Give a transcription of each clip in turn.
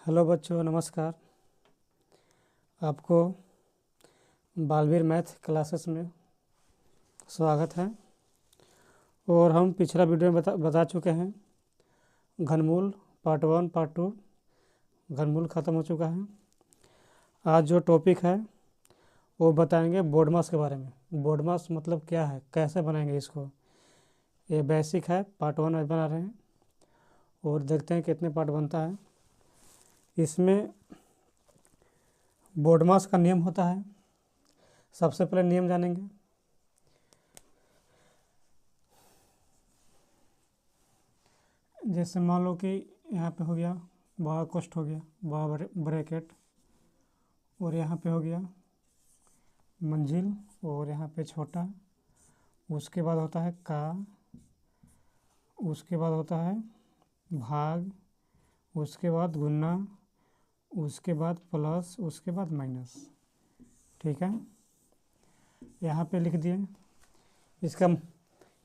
Hello बच्चों, नमस्कार। आपको बालवीर मैथ क्लासेस में स्वागत है। और हम पिछला वीडियो में बता चुके हैं घनमूल पार्ट 1 पार्ट 2 घनमूल ख़त्म हो चुका है। आज जो टॉपिक है वो बताएंगे बोर्ड मास के बारे में। बोर्ड मास मतलब क्या है, कैसे बनाएंगे इसको। ये बेसिक है, पार्ट 1 बना रहे हैं और देखते हैं कितने पार्ट बनता है। इसमें बोर्ड मास का नियम होता है। सबसे पहले नियम जानेंगे। जैसे मान लो कि यहाँ पे हो गया बड़ा कोष्ठ, हो गया बड़ा ब्रैकेट, और यहाँ पे हो गया मंजिल, और यहाँ पे छोटा। उसके बाद होता है का, उसके बाद होता है भाग, उसके बाद गुना, उसके बाद प्लस, उसके बाद माइनस। ठीक है, यहाँ पे लिख दिए।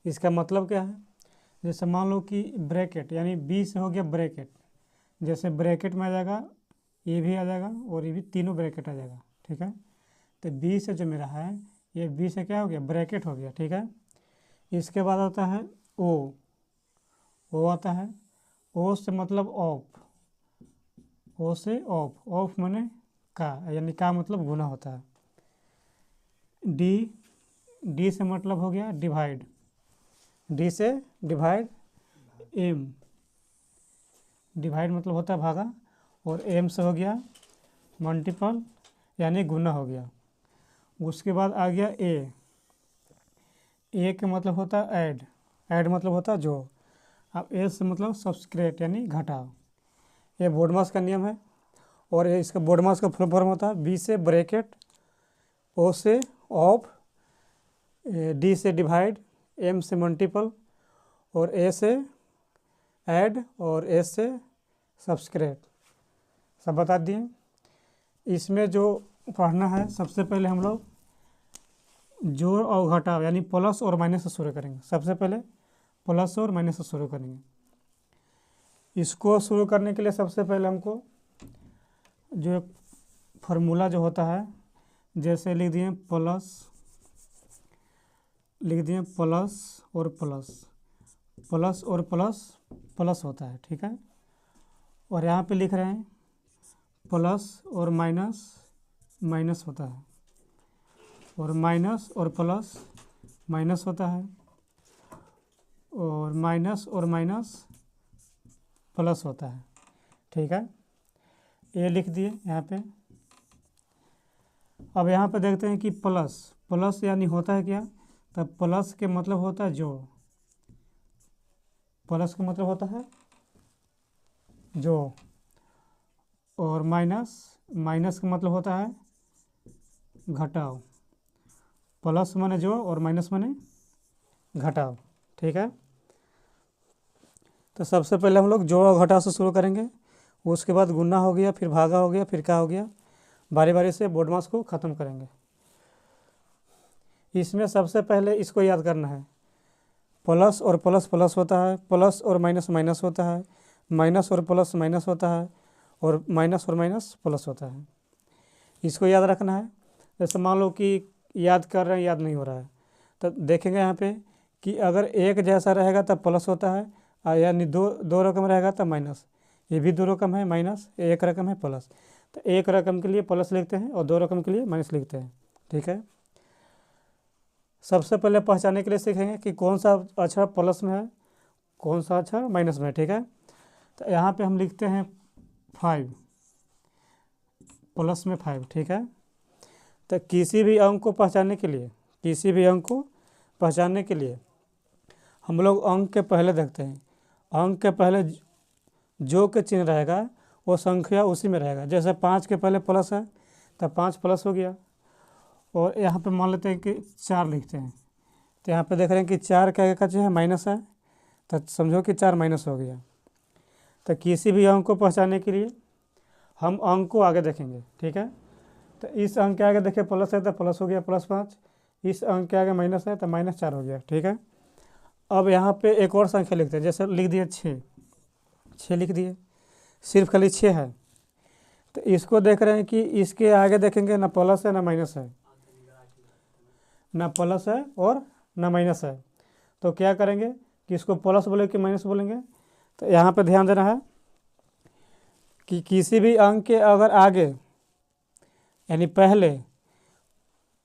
इसका मतलब क्या है। जैसे मान लो कि ब्रैकेट यानी बी से हो गया ब्रैकेट, जैसे ब्रैकेट में आ जाएगा, ये भी आ जाएगा और ये भी, तीनों ब्रैकेट आ जाएगा। ठीक है, तो बी से जो मेरा है, ये बी से क्या हो गया, ब्रैकेट हो गया। ठीक है, इसके बाद आता है ओ आता है। ओ से मतलब ऑफ, ओ से ऑफ, ऑफ माने का, यानी का मतलब गुना होता है। डी से मतलब हो गया डिवाइड, डी से डिवाइड। एम, डिवाइड मतलब होता है भागा, और एम से हो गया मल्टीपल यानी गुना हो गया। उसके बाद आ गया ए के मतलब होता है ऐड मतलब होता है जो। अब ए से मतलब सब्सट्रैक्ट यानी घटाओ। ये बोर्ड मास का नियम है। और इसका बोर्ड मास का फुल फॉर्म होता है बी से ब्रैकेट, ओ से ऑफ, डी से डिवाइड, एम से मल्टीपल, और ए से ऐड, और एस से सब्सट्रैक्ट। सब बता दिए। इसमें जो पढ़ना है, सबसे पहले हम लोग जोड़ और घटाव यानी प्लस और माइनस से शुरू करेंगे। सबसे पहले प्लस और माइनस से शुरू करेंगे। इसको शुरू करने के लिए सबसे पहले हमको जो फार्मूला जो होता है, जैसे लिख दिए प्लस, लिख दिए प्लस और प्लस, प्लस और प्लस प्लस होता है। ठीक है, और यहाँ पे लिख रहे हैं प्लस और माइनस माइनस होता है, और माइनस और प्लस माइनस होता है, और माइनस और माइनस प्लस होता है। ठीक है, ये लिख दिए यहाँ पे। अब यहाँ पे देखते हैं कि प्लस, प्लस यानी होता है क्या, तब प्लस के मतलब होता है जोड़, प्लस का मतलब होता है जोड़, और माइनस, माइनस का मतलब होता है घटाव। प्लस माने जोड़ और माइनस माने घटाव। ठीक है, तो सबसे पहले हम लोग जोड़ और घटाव से शुरू करेंगे। उसके बाद गुना हो गया, फिर भागा हो गया, फिर का हो गया। बारी बारी से बोर्ड मास को ख़त्म करेंगे। इसमें सबसे पहले इसको याद करना है, प्लस और प्लस प्लस होता है, प्लस और माइनस माइनस होता है, माइनस और प्लस माइनस होता है, और माइनस और माइनस प्लस होता है। इसको याद रखना है। जैसे मान लो कि याद कर रहे हैं, याद नहीं हो रहा है, तो देखेंगे यहाँ पे कि अगर एक जैसा रहेगा तब प्लस होता है, यानी दो रकम रहेगा तब माइनस। ये भी दो रकम है माइनस, एक रकम है प्लस। तो एक रकम के लिए प्लस लिखते हैं और दो रकम के लिए माइनस लिखते हैं। ठीक है, सबसे पहले पहचानने के लिए सीखेंगे कि कौन सा अक्षर प्लस में है, कौन सा अक्षर माइनस में है। ठीक है, तो यहाँ पे हम लिखते हैं 5, प्लस में 5। ठीक है, तो किसी भी अंक को पहचानने के लिए, किसी भी अंक को पहचानने के लिए हम लोग अंक के पहले देखते हैं। अंक के पहले जो के चिन्ह रहेगा वो संख्या उसी में रहेगा। जैसे 5 के पहले प्लस है तब 5 प्लस हो गया। और यहाँ पे मान लेते हैं कि 4 लिखते हैं, तो यहाँ पे देख रहे हैं कि 4 क्या का चिन्ह है, माइनस है, तो समझो कि 4 माइनस हो गया। तो किसी भी अंक को पहचानने के लिए हम अंक को आगे देखेंगे। ठीक है, तो इस अंक के आगे देखिए प्लस है तो प्लस हो गया +5, इस अंक के आगे माइनस है तो -4 हो गया। ठीक है, अब यहाँ पे एक और संख्या लिखते हैं। जैसे लिख दिए 6 लिख दिए, सिर्फ खाली 6 है, तो इसको देख रहे हैं कि इसके आगे देखेंगे ना प्लस है ना माइनस है, ना प्लस है और ना माइनस है। तो क्या करेंगे कि इसको प्लस बोलेंगे कि माइनस बोलेंगे। तो यहाँ पे ध्यान देना है कि किसी भी अंक के अगर आगे यानी पहले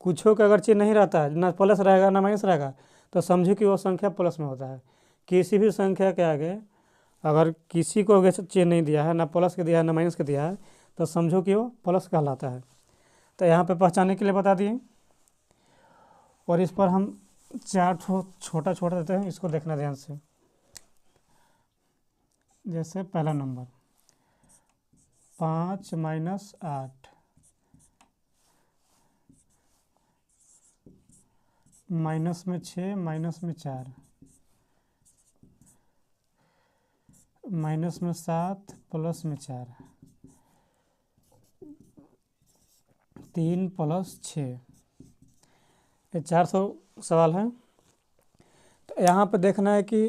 कुछ का अगर चिन्ह नहीं रहता है, ना प्लस रहेगा ना माइनस रहेगा, तो समझो कि वो संख्या प्लस में होता है। किसी भी संख्या के आगे अगर किसी को अगर चिन्ह नहीं दिया है, ना प्लस के दिया है ना माइनस के दिया है, तो समझो कि वो प्लस कहलाता है। तो यहाँ पे पहचानने के लिए बता दिए। और इस पर हम चार छोटा छोटा देते हैं, इसको देखना ध्यान से। जैसे पहला नंबर 5 माइनस 8, माइनस में 6, माइनस में 4, माइनस में 7, प्लस में 4, 3 प्लस 6। ये 400 सवाल है। तो यहाँ पे देखना है कि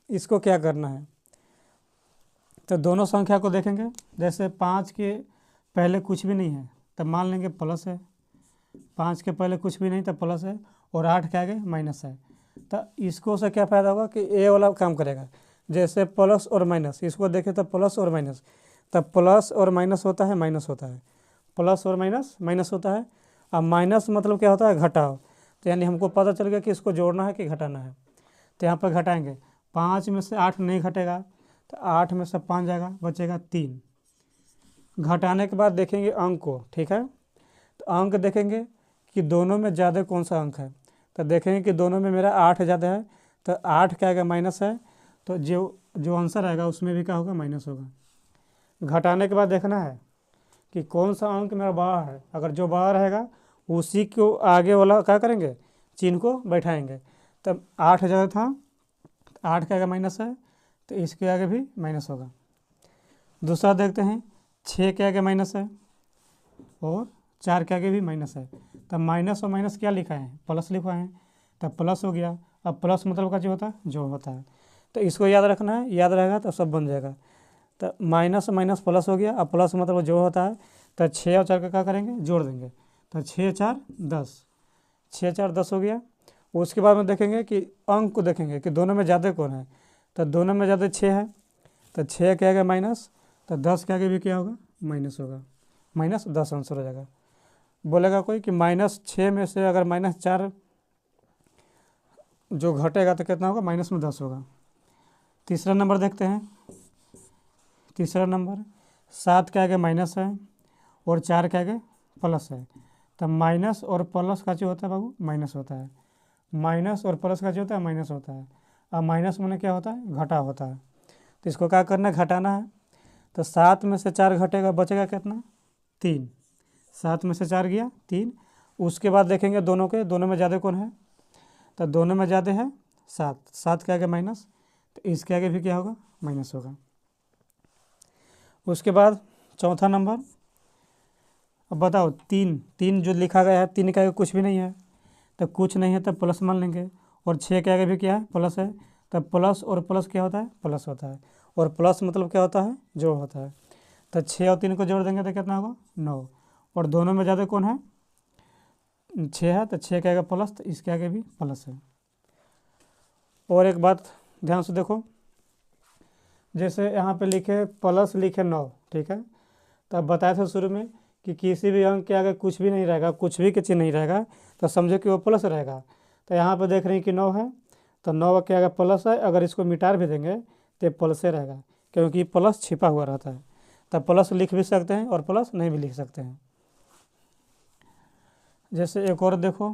इसको क्या करना है। तो दोनों संख्या को देखेंगे। जैसे 5 के पहले कुछ भी नहीं है तब मान लेंगे प्लस है, 5 के पहले कुछ भी नहीं तब प्लस है, और 8 के आगे माइनस है। तो इसको से क्या फ़ायदा होगा कि ए वाला काम करेगा। जैसे प्लस और माइनस, इसको देखें तो प्लस और माइनस, तब प्लस और माइनस होता है, माइनस होता है, प्लस और माइनस माइनस होता है। अब माइनस मतलब क्या होता है, घटाव। तो यानी हमको पता चल गया कि इसको जोड़ना है कि घटाना है। तो यहाँ पर घटाएंगे, 5 में से 8 नहीं घटेगा, तो 8 में से 5 जाएगा, बचेगा 3। घटाने के बाद देखेंगे अंक को, ठीक है। तो अंक देखेंगे कि दोनों में ज़्यादा कौन सा अंक है। तो देखेंगे कि दोनों में मेरा 8 ज़्यादा है, तो 8 क्या आएगा, माइनस है। तो जो आंसर आएगा उसमें भी क्या होगा, माइनस होगा। घटाने के बाद देखना है कि कौन सा अंक मेरा बड़ा है। अगर जो बड़ा रहेगा उसी को आगे वाला क्या करेंगे, चिन्ह को बैठाएंगे। तब 8 ज़्यादा था, 8 के आगे माइनस है, तो इसके आगे भी माइनस होगा। दूसरा देखते हैं, 6 के आगे माइनस है और 4 के आगे भी माइनस है। तब माइनस और माइनस क्या लिखा है, प्लस लिखा है, तब प्लस हो गया। अब प्लस मतलब का जो होता है, जोड़ होता है। तो इसको याद रखना है, याद रहेगा तो सब बन जाएगा। तो माइनस माइनस प्लस हो गया। अब प्लस मतलब जोड़ होता है, तो 6 और 4 का क्या करेंगे, जोड़ देंगे। तो 6 4 10, 6 4 10 हो गया। उसके बाद में देखेंगे कि अंक को देखेंगे कि दोनों में ज़्यादा कौन है। तो दोनों में ज़्यादा 6 है, तो 6 के आगे माइनस, तो 10 के आगे भी क्या होगा, माइनस होगा। माइनस 10 आंसर हो जाएगा। बोलेगा कोई कि -6 में से अगर -4 जो घटेगा तो कितना होगा, माइनस में 10 होगा। तीसरा नंबर देखते हैं। तीसरा नंबर 7 के आगे माइनस है और 4 के आगे प्लस है। तब माइनस और प्लस का जो होता है बाबू, माइनस होता है। माइनस और प्लस का जो होता है, माइनस होता है। अब माइनस में क्या होता है, घटा होता है। तो इसको क्या करना है, घटाना है। तो 7 में से 4 घटेगा, बचेगा कितना, 3। 7 में से 4 गया 3। उसके बाद देखेंगे दोनों के, दोनों में ज़्यादा कौन है। तो दोनों में ज़्यादा है 7, 7 के आगे माइनस, तो इसके आगे भी क्या होगा, माइनस होगा। उसके बाद चौथा नंबर, अब बताओ 3 जो लिखा गया है, 3 के आगे कुछ भी नहीं है, तो कुछ नहीं है तब प्लस मान लेंगे। और 6 के आगे भी क्या है, प्लस है। तब प्लस और प्लस क्या होता है, प्लस होता है। और प्लस मतलब क्या होता है, जोड़ होता है। तो 6 और 3 को जोड़ देंगे तो कितना होगा, 9। और दोनों में ज़्यादा कौन है, 6 है, तो 6 के आगे प्लस, तो इसके आगे भी प्लस है। और एक बात ध्यान से देखो, जैसे यहाँ पे लिखे प्लस लिखे 9, ठीक है। तब बताया था शुरू में कि किसी भी अंक के आगे कुछ भी नहीं रहेगा, कुछ भी के चिन्ह नहीं रहेगा, तो समझो कि वो प्लस रहेगा। तो यहाँ पे देख रहे हैं कि 9 है, तो 9 के आगे प्लस है। अगर इसको मिटार भी देंगे तो प्लस से रहेगा, क्योंकि प्लस छिपा हुआ रहता है। तब प्लस लिख भी सकते हैं और प्लस नहीं भी लिख सकते हैं। जैसे एक और देखो,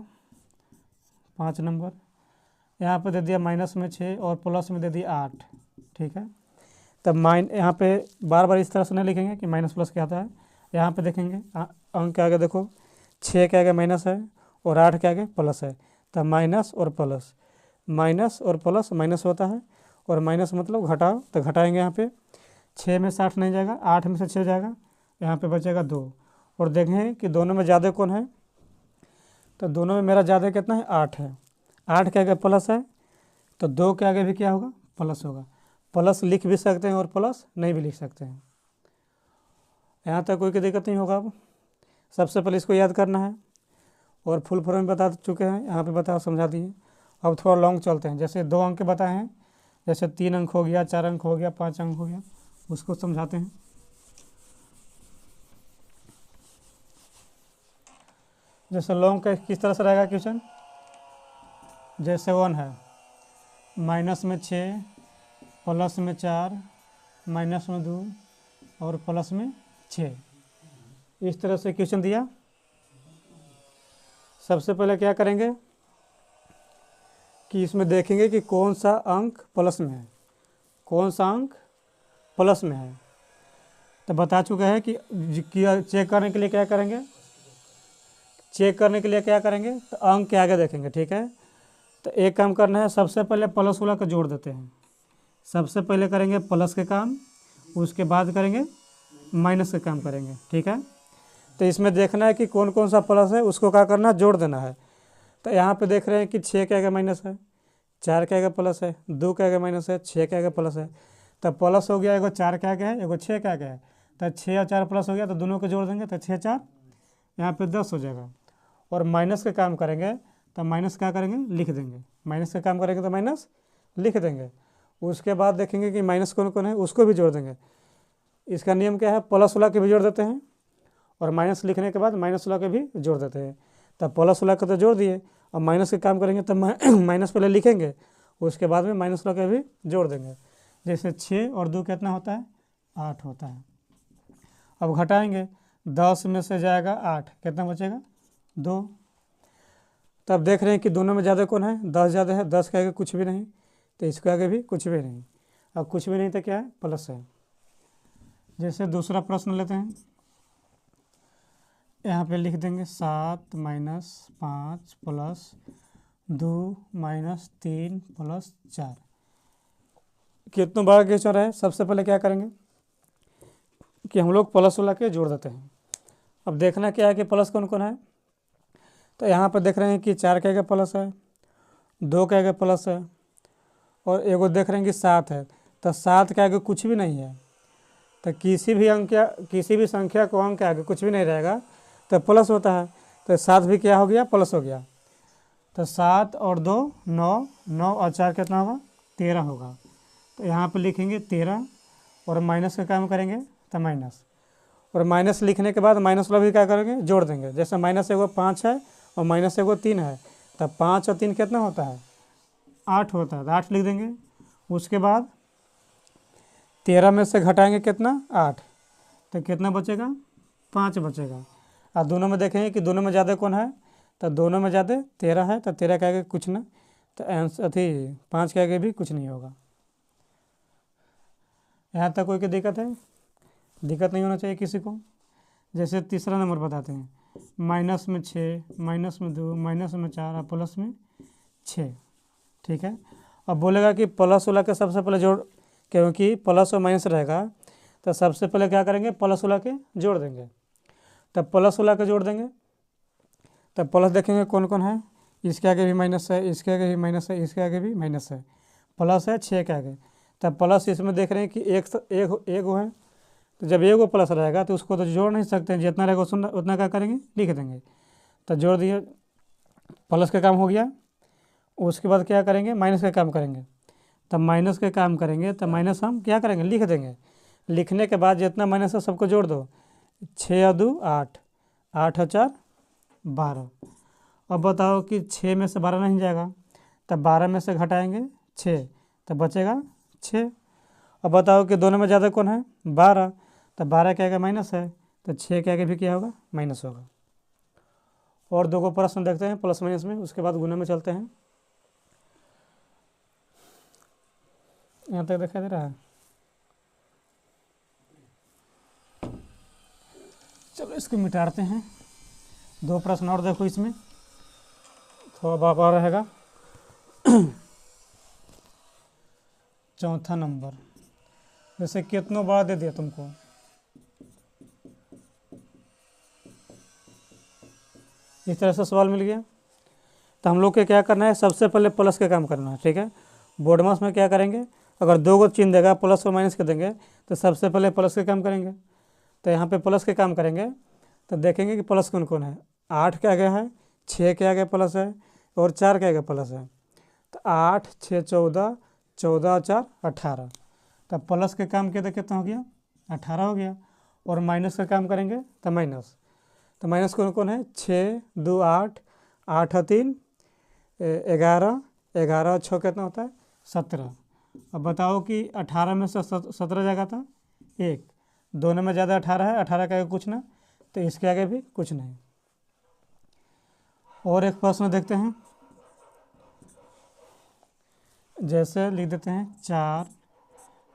5 नंबर, यहाँ पे दे दिया माइनस में 6 और प्लस में दे दिया 8, ठीक है। तब यहाँ पे बार बार इस तरह से नहीं लिखेंगे कि माइनस प्लस क्या होता है। यहाँ पे देखेंगे अंक के आगे देखो, 6 के आगे माइनस है और 8 के आगे प्लस है। तब माइनस और प्लस, माइनस और प्लस माइनस होता है। और माइनस मतलब घटाओ, तो घटाएंगे यहाँ पे 6 में से 8 नहीं जाएगा, 8 में से 6 जाएगा, यहाँ पे बचेगा 2। और देखें कि दोनों में ज़्यादा कौन है। तो दोनों में मेरा ज़्यादा कितना है, 8 है। 8 के आगे प्लस है, तो 2 के आगे भी क्या होगा, प्लस होगा। प्लस लिख भी सकते हैं और प्लस नहीं भी लिख सकते हैं। यहाँ तक कोई दिक्कत नहीं होगा। अब सबसे पहले इसको याद करना है और फुल फॉर्म बता चुके हैं, यहाँ पे बता समझा दिए। अब थोड़ा लॉन्ग चलते हैं, जैसे 2 अंक के बताए हैं, जैसे 3 अंक हो गया, 4 अंक हो गया, 5 अंक हो गया, उसको समझाते हैं। जैसे लॉन्ग का किस तरह से रहेगा क्वेश्चन, जैसे 1 है, माइनस में 6, प्लस में 4, माइनस में 2 और प्लस में 6, इस तरह से क्वेश्चन दिया। सबसे पहले क्या करेंगे कि इसमें देखेंगे कि कौन सा अंक प्लस में है, कौन सा अंक प्लस में है। तो बता चुका है कि चेक करने के लिए क्या करेंगे, चेक करने के लिए क्या करेंगे, तो अंक के आगे देखेंगे, ठीक है। तो एक काम करना है, सबसे पहले प्लस वाला को जोड़ देते हैं। सबसे पहले करेंगे प्लस के काम, उसके बाद करेंगे माइनस के काम करेंगे, ठीक है। तो इसमें देखना है कि कौन कौन सा प्लस है, उसको क्या करना है, जोड़ देना है। तो यहाँ पे देख रहे हैं कि 6 के आगे माइनस है, 4 के आगे प्लस है, 2 के आगे माइनस है, 6 के आगे प्लस है। तो प्लस हो गया, एगो 4 के आगे है, एगो 6 के आगे है। तो 6 और 4 प्लस हो गया, तो दोनों को जोड़ देंगे, तो 6 4 यहाँ पे 10 हो जाएगा। और माइनस का काम करेंगे तो माइनस क्या करेंगे, लिख देंगे। माइनस का काम करेंगे तो माइनस लिख देंगे। उसके बाद देखेंगे कि माइनस कौन कौन है, उसको भी जोड़ देंगे। इसका नियम क्या है, प्लस वाला के भी जोड़ देते हैं और माइनस लिखने के बाद माइनस वाला के भी जोड़ देते हैं। तब प्लस वाला को तो जोड़ दिए, और माइनस के काम करेंगे तो माइनस पहले लिखेंगे, उसके बाद में माइनस वाला के भी जोड़ देंगे। जैसे 6 और 2 कितना होता है, 8 होता है। अब घटाएंगे, 10 में से जाएगा 8, कितना बचेगा, 2। तब देख रहे हैं कि दोनों में ज़्यादा कौन है, 10 ज़्यादा है। 10 के आगे कुछ भी नहीं, तो इसके आगे भी कुछ भी नहीं। अब कुछ भी नहीं तो क्या है, प्लस है। जैसे दूसरा प्रश्न लेते हैं, यहाँ पे लिख देंगे 7 माइनस 5 प्लस 2 माइनस 3 प्लस 4। कितना बड़ा क्वेश्चन है। सबसे पहले क्या करेंगे कि हम लोग प्लस वाला के जोड़ देते हैं। अब देखना क्या है कि प्लस कौन कौन है। तो यहाँ पर देख रहे हैं कि 4 के आगे प्लस है, 2 के आगे प्लस है, और एगो देख रहे हैं कि 7 है। तो 7 के आगे कुछ भी नहीं है, तो किसी भी अंक या किसी भी संख्या को अंक के आगे कुछ भी नहीं रहेगा तो प्लस होता है। तो 7 भी क्या हो गया, प्लस हो गया। तो 7 और 2 9, 9 और 4 कितना होगा, 13 होगा। तो यहाँ पे लिखेंगे 13 और माइनस का काम करेंगे तो माइनस, और माइनस लिखने के बाद माइनस वाला भी क्या करेंगे, जोड़ देंगे। जैसे माइनस एगो 5 है और माइनस एगो 3 है, तब 5 और 3 कितना होता है, 8 होता है। तो 8 लिख देंगे। उसके बाद 13 में से घटाएंगे कितना, 8, तो कितना बचेगा, 5 बचेगा। और दोनों में देखेंगे कि दोनों में ज़्यादा कौन है, तो दोनों में ज़्यादा 13 है, तो 13 के आगे कुछ ना, तो आंसर 5 के आगे भी कुछ नहीं होगा। यहाँ तक कोई दिक्कत है, दिक्कत नहीं होना चाहिए किसी को। जैसे तीसरा नंबर बताते हैं, माइनस में 6, माइनस में 2, माइनस में 4 और प्लस में 6, ठीक है। अब बोलेगा कि प्लस वाला के सबसे पहले जोड़, क्योंकि प्लस और माइनस रहेगा तो सबसे पहले क्या करेंगे, प्लस वाला के जोड़ देंगे। तब प्लस वाला के जोड़ देंगे, तब प्लस देखेंगे कौन कौन है, इसके आगे भी माइनस है, इसके आगे भी माइनस है, इसके आगे भी माइनस है, प्लस है 6 के आगे। तब प्लस इसमें देख रहे हैं कि एक है, तो जब एगो प्लस रहेगा तो उसको तो जोड़ नहीं सकते हैं, जितना रहेगा उतना क्या करेंगे, लिख देंगे। तो जोड़ दिए, प्लस का काम हो गया। उसके बाद क्या करेंगे, माइनस का काम करेंगे। तब माइनस का काम करेंगे तो माइनस हम क्या करेंगे, लिख देंगे। लिखने के बाद जितना माइनस है सबको जोड़ दो, 6 और 2 8, 8 और 4 12। अब बताओ कि 6 में से 12 नहीं जाएगा, तब 12 में से घटाएंगे 6, तब बचेगा 6। अब बताओ कि दोनों में ज़्यादा कौन है, 12, तब 12 के आगे माइनस है, तो 6 के आगे भी क्या होगा, माइनस होगा। और 2 को प्रश्न देखते हैं प्लस माइनस में, उसके बाद गुना में चलते हैं। यहाँ तक दिखाई दे रहा है। चलो इसको मिटाते हैं। 2 प्रश्न और देखो, इसमें थोड़ा बाबा रहेगा। चौथा नंबर, जैसे कितनों बड़ा दे दिया तुमको, इस तरह से सवाल मिल गया। तो हम लोग के क्या करना है, सबसे पहले प्लस का काम करना है, ठीक है। बोर्ड मास में क्या करेंगे, अगर 2 को चिन्ह देगा प्लस और माइनस के देंगे तो सबसे पहले प्लस का काम करेंगे। तो यहाँ पे प्लस के काम करेंगे तो देखेंगे कि प्लस कौन कौन है। 8 के आगे है, 6 के आगे प्लस है और 4 के आगे प्लस है। तो 8 6 14, 14 और 4 18। तो प्लस के काम किया तो कितना हो गया, 18 हो गया। और माइनस का काम करेंगे तो माइनस, तो माइनस कौन कौन है, 6 2 8, 8 और 3 11, 11 और 6 कितना होता है, 17। अब बताओ कि 18 में से 17 जाएगा था 1, दोनों में ज़्यादा 18 है, 18 के आगे कुछ ना, तो इसके आगे भी कुछ नहीं। और एक प्रश्न देखते हैं, जैसे लिख देते हैं 4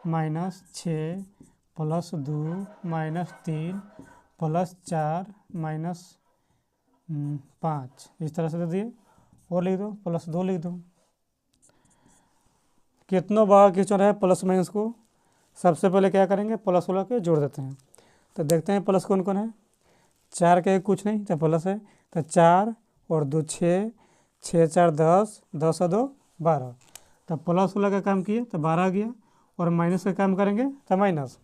minus 6 plus 2 minus 3 plus 4 minus 5, इस तरह से दे दिए। और लिख दो प्लस 2 लिख दो। कितनों बार खींचना है प्लस माइनस को, सबसे पहले क्या करेंगे, प्लस वाला के जोड़ देते हैं। तो देखते हैं प्लस कौन कौन है, 4 के कुछ नहीं तो प्लस है, तो 4 और 2 6, 6 4 10, 10 और 2 12। तो प्लस वाला का काम किए तो 12 आ गया। और माइनस का काम करेंगे तो माइनस,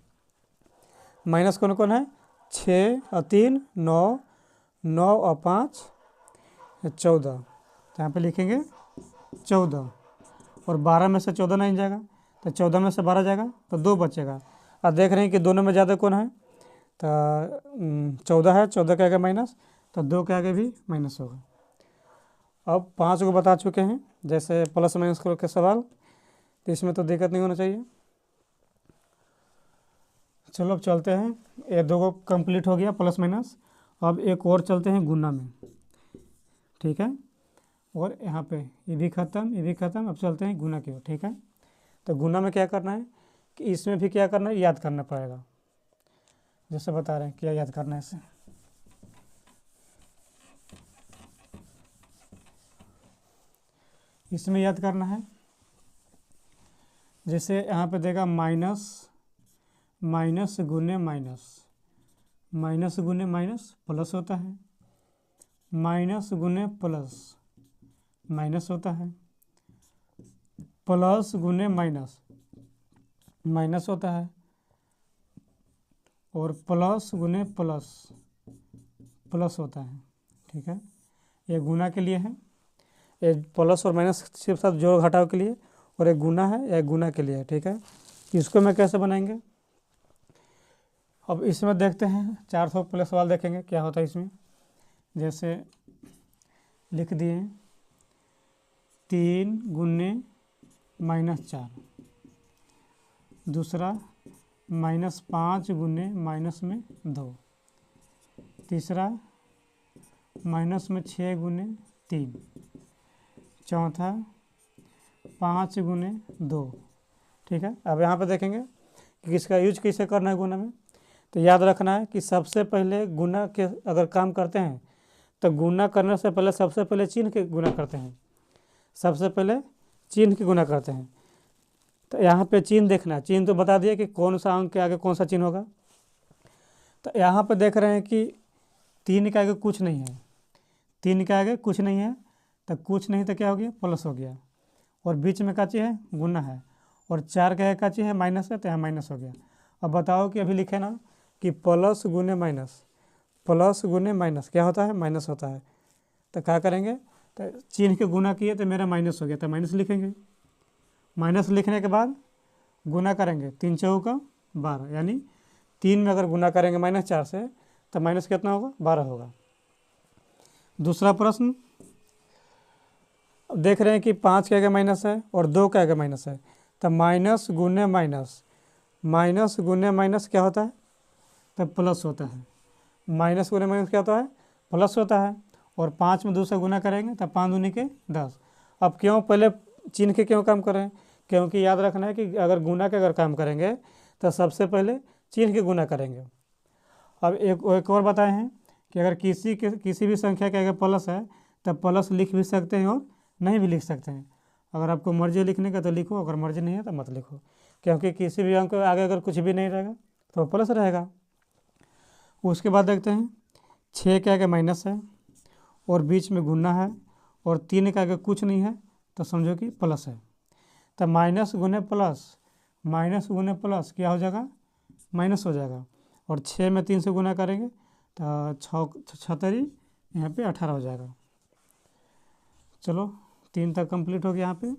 माइनस कौन कौन है, 6 और 3 9, 9 और 5 14। तो यहाँ पे लिखेंगे 14। और 12 में से 14 नहीं जाएगा, तो 14 में से 12 जाएगा तो 2 बचेगा। और देख रहे हैं कि दोनों में ज़्यादा कौन है, तो 14 है, 14 के आगे माइनस, तो 2 के आगे भी माइनस होगा। अब 5 को बता चुके हैं, जैसे प्लस माइनस के सवाल, तो इसमें तो दिक्कत नहीं होना चाहिए। चलो अब चलते हैं, ये 2 को कंप्लीट हो गया प्लस माइनस। अब एक और चलते हैं गुना में, ठीक है। और यहाँ पे ये भी ख़त्म, ये भी ख़त्म। अब चलते हैं गुना की ओर, ठीक है। तो गुना में क्या करना है कि इसमें भी क्या करना है, याद करना पड़ेगा। जैसे बता रहे हैं क्या याद करना है इसे, इसमें याद करना है। जैसे यहाँ पे देगा माइनस, माइनस गुने माइनस, माइनस गुने माइनस प्लस होता है, माइनस गुने प्लस माइनस होता है, प्लस गुने माइनस माइनस होता है, और प्लस गुने प्लस प्लस होता है, ठीक है। ये गुना के लिए है, ये प्लस और माइनस सिर्फ साथ जोड़ घटाव के लिए, और एक गुना है, एक गुना के लिए है, ठीक है। इसको मैं कैसे बनाएंगे, अब इसमें देखते हैं 400 प्लस सवाल देखेंगे क्या होता है इसमें। जैसे लिख दिए 3 गुने -4, दूसरा -5 गुने माइनस में 2, तीसरा माइनस में 6 गुने 3, चौथा 5 गुने 2, ठीक है। अब यहाँ पे देखेंगे कि किसका यूज कैसे करना है गुना में। तो याद रखना है कि सबसे पहले गुना के अगर काम करते हैं तो गुना करने से पहले सबसे पहले चिन्ह के गुना करते हैं, सबसे पहले चिन्ह के गुना करते हैं। तो यहाँ पे चिन्ह देखना है, चिन्ह तो बता दिए कि कौन सा अंक के आगे कौन सा चिन्ह होगा। तो यहाँ पे देख रहे हैं कि 3 के आगे कुछ नहीं है, 3 के आगे कुछ नहीं है, तो कुछ नहीं तो क्या हो गया, प्लस हो गया। और बीच में का चीज़ है, गुना है। और 4 के आगे का चीज़ है, माइनस है, तो यहाँ माइनस हो गया। अब बताओ कि अभी लिखे ना कि प्लस गुने माइनस, प्लस गुने माइनस क्या होता है, माइनस होता है। तो क्या करेंगे, तो चिन्ह के गुना किए तो मेरा माइनस हो गया, तो माइनस लिखेंगे। माइनस लिखने के बाद गुना करेंगे, 3 चौका 12, यानी 3 में अगर गुना करेंगे -4 से तो माइनस कितना होगा, 12 होगा। दूसरा प्रश्न, अब देख रहे हैं कि 5 के आगे माइनस है और 2 के आगे माइनस है, तो माइनस गुने माइनस, माइनस गुने माइनस क्या होता है, तो प्लस होता है। माइनस गुने माइनस क्या होता है, प्लस होता है। और 5 में 2 से गुना करेंगे तो 5 दूनी के 10। अब क्यों पहले चिन्ह के क्यों काम कर रहे हैं, क्योंकि याद रखना है कि अगर गुना के अगर काम करेंगे तो सबसे पहले चिन्ह के गुना करेंगे। अब एक और बताए हैं कि अगर किसी भी संख्या के अगर प्लस है तो प्लस लिख भी सकते हैं और नहीं भी लिख सकते हैं। अगर आपको मर्जी है लिखने का तो लिखो, अगर मर्जी नहीं है तो मत लिखो, क्योंकि किसी भी अंक के आगे अगर कुछ भी नहीं रहेगा तो प्लस रहेगा। उसके बाद देखते हैं 6 के आगे माइनस है और बीच में गुना है और 3 के आगे कुछ नहीं है, तो समझो कि प्लस है। तो माइनस गुने प्लस, माइनस गुने प्लस क्या हो जाएगा, माइनस हो जाएगा। और 6 में 3 से गुना करेंगे तो 6 यहाँ पे 18 हो जाएगा। चलो 3 तक कंप्लीट हो गया यहाँ पे।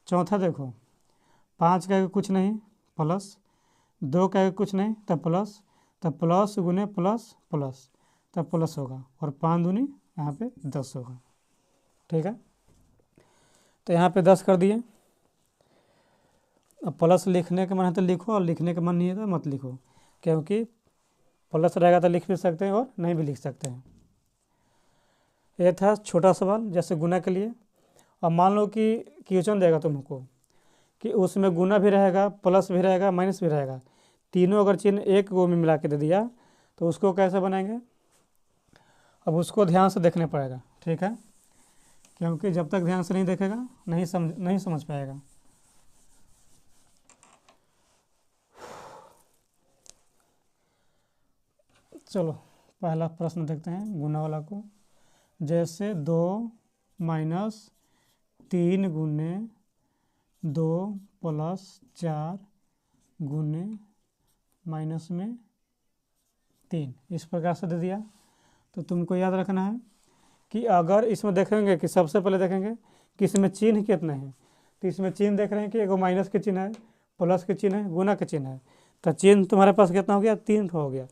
चौथा देखो, 5 का कुछ नहीं प्लस, 2 का कुछ नहीं तब प्लस, तब प्लस गुने प्लस प्लस तब प्लस होगा, और 5 दूनी यहाँ पे 10 होगा। ठीक है, तो यहाँ पे 10 कर दिए। अब प्लस लिखने का मन है तो लिखो, और लिखने का मन नहीं है तो मत लिखो, क्योंकि प्लस रहेगा तो लिख भी सकते हैं और नहीं भी लिख सकते हैं। ये था छोटा सवाल जैसे गुना के लिए। अब मान लो कि क्वेश्चन देगा तुमको कि उसमें गुना भी रहेगा, प्लस भी रहेगा, माइनस भी रहेगा, तीनों अगर चिन्ह एक गो में मिला के दे दिया तो उसको कैसे बनाएंगे? अब उसको ध्यान से देखने पड़ेगा। ठीक है, क्योंकि जब तक ध्यान से नहीं देखेगा नहीं समझ पाएगा। चलो पहला प्रश्न देखते हैं गुना वाला को। जैसे 2 माइनस 3 गुने 2 प्लस 4 गुने माइनस में 3, इस प्रकार से दे दिया। तो तुमको याद रखना है कि अगर इसमें देखेंगे कि सबसे पहले देखेंगे कि इसमें चिन्ह कितने हैं, तो इसमें चिन्ह देख रहे हैं कि एगो माइनस के चिन्ह है, प्लस के चिन्ह है, गुना के चिन्ह है। तो चिन्ह तुम्हारे पास कितना हो गया? 3 ठो हो गया।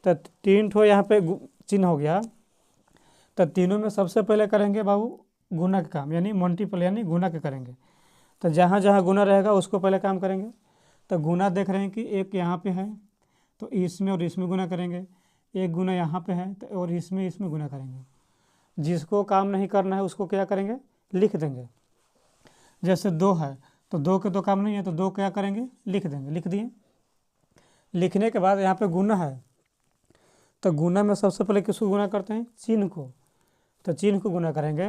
तो 3 ठो यहाँ पे चिन्ह हो गया। तो तीनों में सबसे पहले करेंगे बाबू गुना का काम, यानी मल्टीपल यानी गुना के करेंगे। तो जहाँ जहाँ गुना रहेगा उसको पहले काम करेंगे। तो गुना देख रहे हैं कि एक यहाँ पे है तो इसमें और इसमें गुना करेंगे, एक गुना यहाँ पे है तो और इसमें गुना करेंगे। जिसको काम नहीं करना है उसको क्या करेंगे? लिख देंगे। जैसे 2 है तो 2 के तो काम नहीं है तो 2 क्या करेंगे? लिख देंगे। लिख दिए। लिखने के बाद यहाँ पे गुना है तो गुना में सबसे पहले किसको गुना करते हैं? चिन्ह को। तो चिन्ह को गुना करेंगे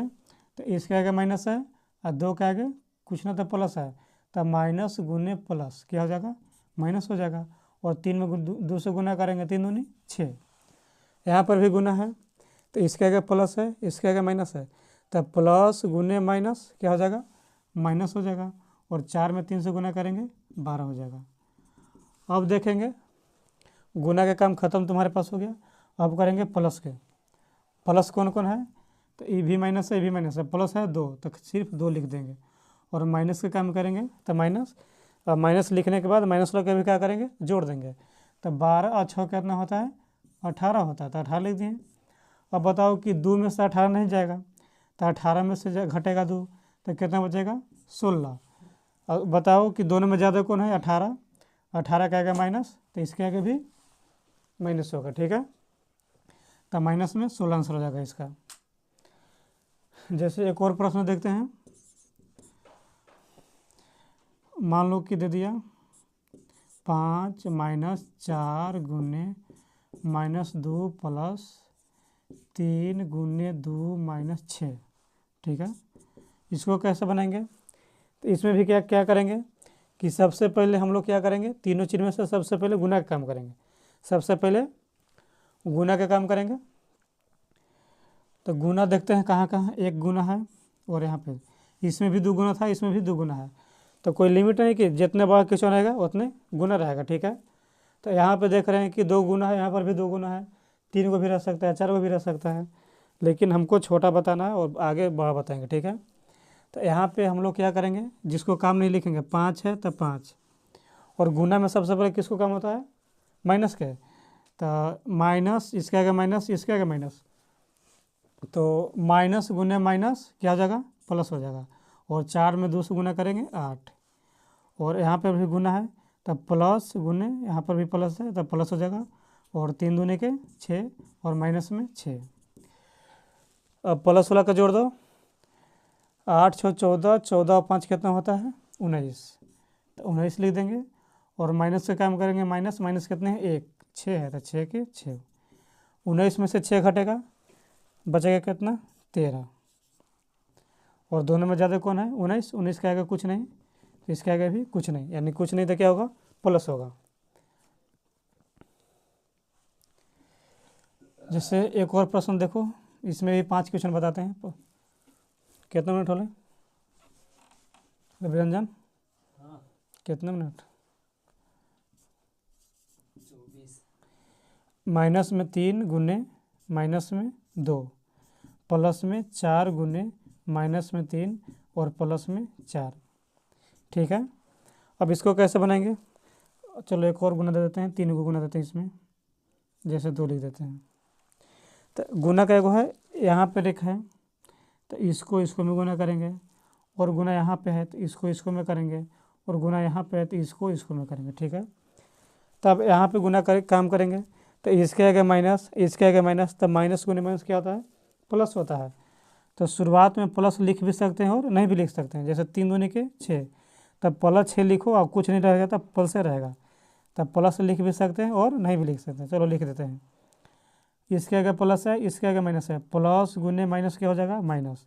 तो इसके आगे माइनस है और 2 के आगे कुछ ना तो प्लस है, तो माइनस गुने प्लस क्या हो जाएगा? माइनस हो जाएगा। और 3 में 2 से गुना करेंगे, 3 दूनी 6। यहाँ पर भी गुना है तो इसके आगे प्लस है, इसके आगे माइनस है, तो प्लस गुने माइनस क्या हो जाएगा? माइनस हो जाएगा। और 4 में 3 से गुना करेंगे 12 हो जाएगा। अब देखेंगे गुना का काम खत्म तुम्हारे पास हो गया। अब करेंगे प्लस के। प्लस कौन कौन है? तो ये भी माइनस है, ये भी माइनस है, प्लस है 2 तो सिर्फ 2 लिख देंगे। और माइनस का काम करेंगे तो माइनस, और माइनस लिखने के बाद माइनस लोग भी क्या करेंगे? जोड़ देंगे। तो 12 और 6 कितना होता है? 18 होता है, तो 18 लिख दिए। अब बताओ कि 2 में से 18 नहीं जाएगा, तो 18 में से घटेगा 2 तो कितना बचेगा? 16। अब बताओ कि दोनों में ज़्यादा कौन है? 18। 18 का आगे माइनस तो इसके आगे भी माइनस होगा। ठीक है, तो माइनस में 16 आंसर हो जाएगा इसका। जैसे एक और प्रश्न देखते हैं। मान लो कि दे दिया 5 माइनस 4 गुने माइनस 2 प्लस 3 गुने 2 माइनस 6। ठीक है, इसको कैसे बनाएंगे? तो इसमें भी क्या क्या करेंगे कि सबसे पहले हम लोग क्या करेंगे? तीनों चीज़ में से सबसे पहले गुना का काम करेंगे। सबसे पहले गुना का काम करेंगे। तो गुना देखते हैं कहाँ कहाँ। एक गुना है और यहाँ पे इसमें भी 2 गुना था, इसमें भी 2 गुना है। तो कोई लिमिट नहीं कि जितने बड़ा क्वेश्चन रहेगा उतने गुना रहेगा। ठीक है, तो यहाँ पे देख रहे हैं कि 2 गुना है, यहाँ पर भी 2 गुना है, 3 को भी रह सकता है, 4 को भी रह सकता है, लेकिन हमको छोटा बताना है और आगे बड़ा बताएंगे। ठीक है, तो यहाँ पे हम लोग क्या करेंगे? जिसको काम नहीं लिखेंगे, 5 है तो 5। और गुना में सबसे पहले किसको काम होता है? माइनस के। तो माइनस इसके आगे माइनस, इसके आगे माइनस, तो माइनस गुने माइनस क्या हो जाएगा? प्लस हो जाएगा। और 4 में 2 से गुना करेंगे 8। और यहाँ पर भी गुना है तब प्लस गुने यहाँ पर भी प्लस है तब प्लस हो जाएगा। और 3 दूने के 6 और माइनस में 6। अब प्लस वाला का जोड़ दो, 8 6 14, 14 और 5 कितना होता है? 19। तो 19 लिख देंगे। और माइनस से काम करेंगे, माइनस माइनस कितने हैं? 1 6 है तो 6 के 6। 19 में से 6 घटेगा, बचेगा कितना? 13। और दोनों में ज़्यादा कौन है? 19। 19 के आगे कुछ नहीं, इसके आगे भी कुछ नहीं, यानी कुछ नहीं तो क्या होगा? प्लस होगा। जैसे एक और प्रश्न देखो, इसमें भी 5 क्वेश्चन बताते हैं। कितना मिनट हो रहे रविरंजन? कितने मिनट? माइनस में 3 गुने माइनस में 2 प्लस में 4 गुने माइनस में 3 और प्लस में 4। ठीक है, अब इसको कैसे बनाएंगे? चलो एक और गुना दे देते हैं, 3 को गुना देते हैं इसमें, जैसे 2 लिख देते हैं। तो गुना का एगो है यहाँ पे लिखा है, तो इसको में गुना करेंगे, और गुना यहाँ पे है तो इसको में करेंगे, और गुना यहाँ पे है तो इसको में करेंगे। ठीक है, तब यहाँ पे गुना काम करेंगे, तो इसके आगे माइनस, इसके आगे माइनस, तब माइनस गुने माइनस क्या होता है? प्लस होता है। तो शुरुआत में प्लस लिख भी सकते हैं और नहीं भी लिख सकते हैं, जैसे 3 दूनी के 6, तब प्लस 6 लिखो और कुछ नहीं रहेगा तब प्लस से रहेगा, तब प्लस लिख भी सकते हैं और नहीं भी लिख सकते हैं। चलो लिख देते हैं, इसके आगे प्लस है, इसके आगे माइनस है, प्लस गुने माइनस क्या हो जाएगा? माइनस,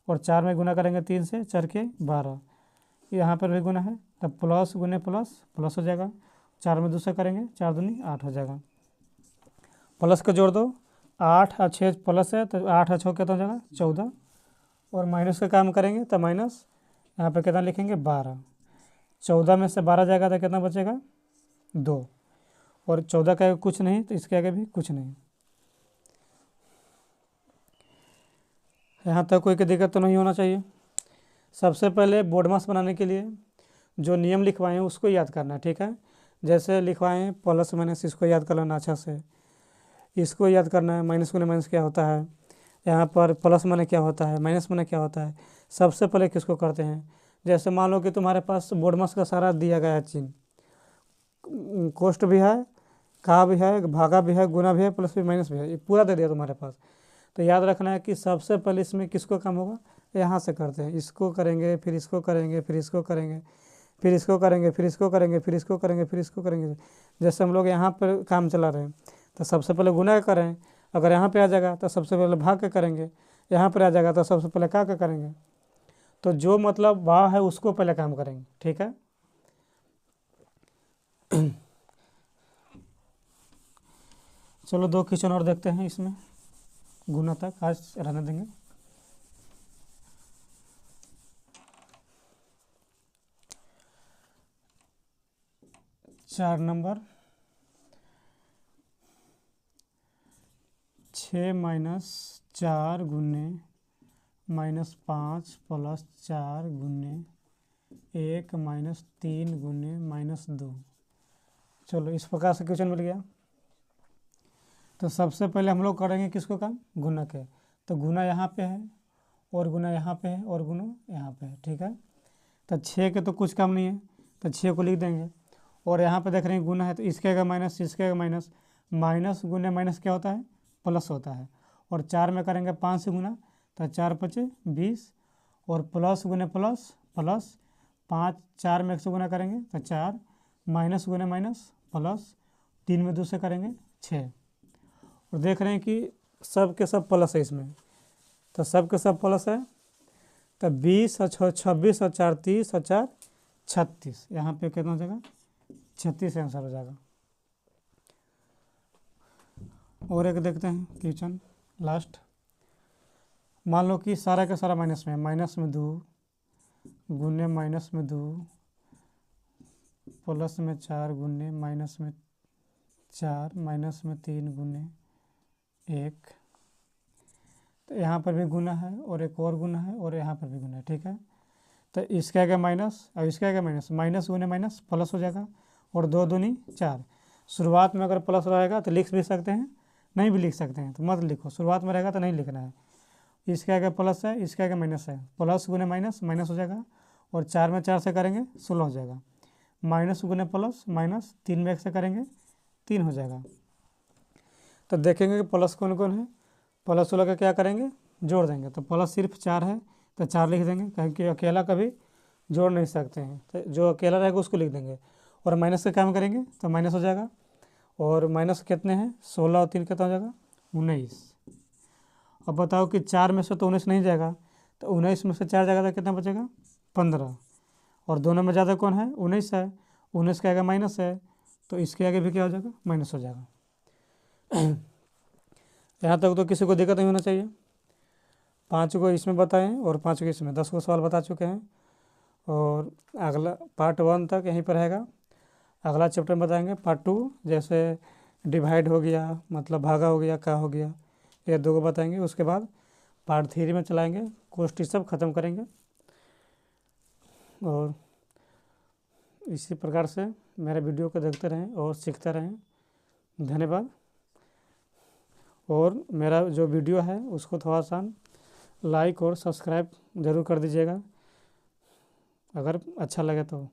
और 4 में गुना करेंगे 3 से, 4 के 12, यहाँ पर भी गुना है, तब प्लस गुने प्लस प्लस हो जाएगा, 4 में दूसरा करेंगे, 4 दूनी 8 हो जाएगा। प्लस को जोड़ दो, 8 और 6 प्लस है तो 8 और 6 कितना हो जाएगा? 14, और माइनस का काम करेंगे तो माइनस यहाँ पे कितना लिखेंगे? 12। 14 में से 12 जाएगा तो कितना बचेगा? 2, और 14 के आगे कुछ नहीं तो इसके आगे भी कुछ नहीं। यहाँ तक कोई दिक्कत तो नहीं होना चाहिए। सबसे पहले बोर्डमास बनाने के लिए जो नियम लिखवाए हैं उसको याद करना है। ठीक है, जैसे लिखवाए हैं प्लस माइनस, इसको याद कर लेना अच्छा से, इसको याद करना है, माइनस गुने माइनस क्या होता है, यहाँ पर प्लस माने क्या होता है, माइनस माने क्या होता है। सबसे पहले किसको करते हैं? जैसे मान लो कि तुम्हारे पास बोर्डमास का सारा दिया गया है चिन्ह, कोष्ट भी है, का भी है, भागा भी है, गुना भी है, प्लस भी माइनस भी है, ये पूरा दे दिया तुम्हारे पास। तो याद रखना है कि सबसे पहले इसमें किसको काम होगा? यहाँ से करते हैं, इसको करेंगे, फिर इसको करेंगे, फिर इसको करेंगे, फिर इसको करेंगे, फिर इसको करेंगे, फिर इसको करेंगे, फिर इसको करेंगे। जैसे हम लोग यहाँ पर काम चला रहे हैं तो सबसे पहले गुना का करें, अगर यहाँ पे आ जाएगा तो सबसे पहले भाग का करेंगे, यहाँ पर आ जाएगा तो सबसे पहले का करेंगे। तो जो मतलब वाह है उसको पहले काम करेंगे। ठीक है, चलो 2 क्वेश्चन और देखते हैं इसमें, गुना तक आज रहने देंगे। चार नंबर, 6 माइनस 4 गुने माइनस 5 प्लस 4 गुने 1 माइनस 3 गुने माइनस 2। चलो इस प्रकार से क्वेश्चन मिल गया। तो सबसे पहले हम लोग करेंगे किसको काम? गुना के। तो गुना यहाँ पे है, और गुना यहाँ पे है, और गुना यहाँ पे है। ठीक है, तो 6 के तो कुछ काम नहीं है, तो 6 को लिख देंगे, और यहाँ पे देख रहे हैं गुना है तो इसके आगे माइनस, इसके आगे माइनस, माइनस गुने माइनस क्या होता है? प्लस होता है, और 4 में करेंगे 5 से गुना तो 4 पचे 20, और प्लस गुने प्लस प्लस 5, 4 में 1 से गुना करेंगे तो 4, माइनस गुने माइनस प्लस 3 में 2 से करेंगे 6, और देख रहे हैं कि सब के सब प्लस है इसमें, तो सब के सब प्लस है, तो 20 और 6 26 और 4 30 और 4 36, यहाँ पे कितना हो जाएगा? 36 आंसर हो जाएगा। और एक देखते हैं क्वेश्चन लास्ट। मान लो कि सारा का सारा माइनस में है, माइनस में 2 गुने माइनस में 2 प्लस में 4 गुने माइनस में 4 माइनस में 3 गुने 1। तो यहाँ पर भी गुना है, और एक और गुना है, और यहाँ पर भी गुना है। ठीक है, तो इसके आगे माइनस और इसके आगे माइनस, माइनस गुने माइनस प्लस हो जाएगा, और 2 दूनी 4। शुरुआत में अगर प्लस रहेगा तो लिख भी सकते हैं, नहीं भी लिख सकते हैं तो मत लिखो, शुरुआत में रहेगा तो नहीं लिखना है। इसके आगे प्लस है, इसके आगे माइनस है, प्लस गुने माइनस माइनस हो जाएगा, और 4 में 4 से करेंगे 16 हो जाएगा, माइनस गुने प्लस माइनस 3 में 1 से करेंगे 3 हो जाएगा। तो देखेंगे कि प्लस कौन कौन है, प्लस 16 का क्या करेंगे? जोड़ देंगे। तो प्लस सिर्फ 4 है तो 4 लिख देंगे, क्योंकि अकेला कभी जोड़ नहीं सकते हैं, तो जो अकेला रहेगा उसको लिख देंगे। और माइनस का काम करेंगे तो माइनस हो जाएगा, और माइनस कितने हैं? 16 और 3 कितना हो जाएगा? 19। अब बताओ कि 4 में से तो 19 नहीं जाएगा, तो 19 में से 4 जाएगा तो कितना बचेगा? 15। और दोनों में ज़्यादा कौन है? 19 है, 19 के आगे माइनस है, तो इसके आगे भी क्या हो जाएगा? माइनस हो जाएगा। यहाँ तक तो किसी को दिक्कत नहीं होना चाहिए। 5 को इसमें बताएं और 5 को इसमें, 10 को सवाल बता चुके हैं, और अगला पार्ट 1 तक यहीं पर रहेगा। अगला चैप्टर में बताएंगे पार्ट 2, जैसे डिवाइड हो गया मतलब भागा हो गया, का हो गया, ये दो को बताएंगे। उसके बाद पार्ट 3 में चलाएंगे, कोष्टी सब ख़त्म करेंगे। और इसी प्रकार से मेरे वीडियो को देखते रहें और सीखते रहें। धन्यवाद। और मेरा जो वीडियो है उसको थोड़ा सा लाइक और सब्सक्राइब ज़रूर कर दीजिएगा अगर अच्छा लगे तो।